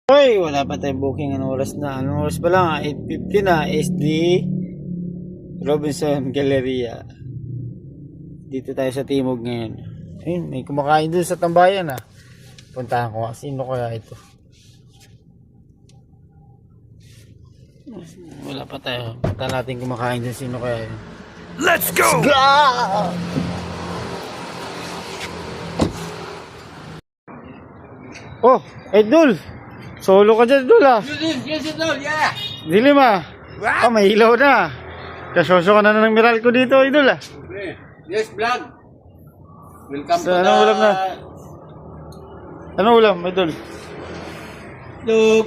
Hoy, wala pa tayong booking. Anong oras na? Anong oras pa lang? 8:50 na. SD Robinson Galleria. Dito tayo sa Timog ngayon. Ayun, may kumakain dun sa tambayan ah. Puntahan ko. Sino kaya ito? Wala pa tayo. Puntahan natin kumakain dun. Sino kaya yun? Let's go! Oh, Idol! Solo ka dyan, Idol ah. Yes, Idol, yeah! Dilim ah. Ah, may ilaw na. Kasosyo ka na ng miral ko dito, Idol ah. Yes, vlog! Welcome So, to anong ulam na? Anong ulam, Idol? Lug!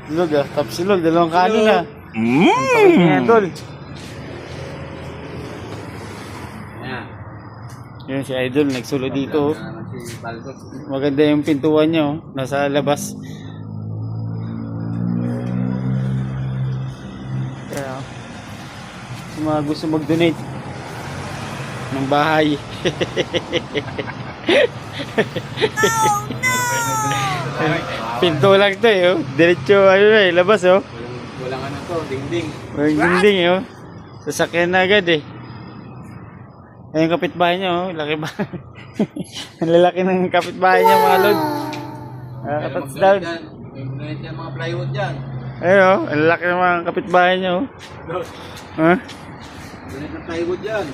Silog ah, top silog, dalawang kanin ah. Idol. Ayan. Yun si Idol, nagsulo dito. Oh. Si Baldos. Maganda yung pintuan niya, oh. Nasa labas. Kaya, sa mga gusto mag-donate ng bahay. Pinto lang to eh, oh. Diretso, ano na eh, labas oh. Walang ano to, dingding. Walang dingding eh, oh. Sasakyan na agad eh. Ayun kapitbahay niya, oh. Laki ba? Ang lalaki ng kapitbahay niya, mga lod. Touchdown. Yung mga plywood dyan. Ayun, oh. Ang lalaki ng mga kapitbahay niya, oh. Ha? Ganit ng plywood dyan.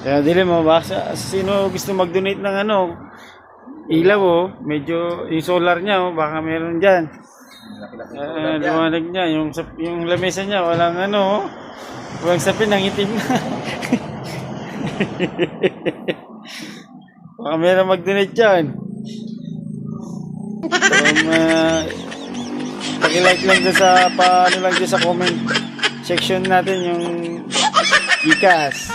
Kaya dili mo, baka sino gusto mag-donate ng ano, ilaw, oh. Medyo, yung solar niya, oh. Baka meron dyan. Liwanag niya, yung lamesa niya, walang ano, oh. Walang sapin, nangitim na. Baka meron mag-donate dyan. So, paki-like lang dyan sa, paano lang dyan sa comment section natin yung Gcash.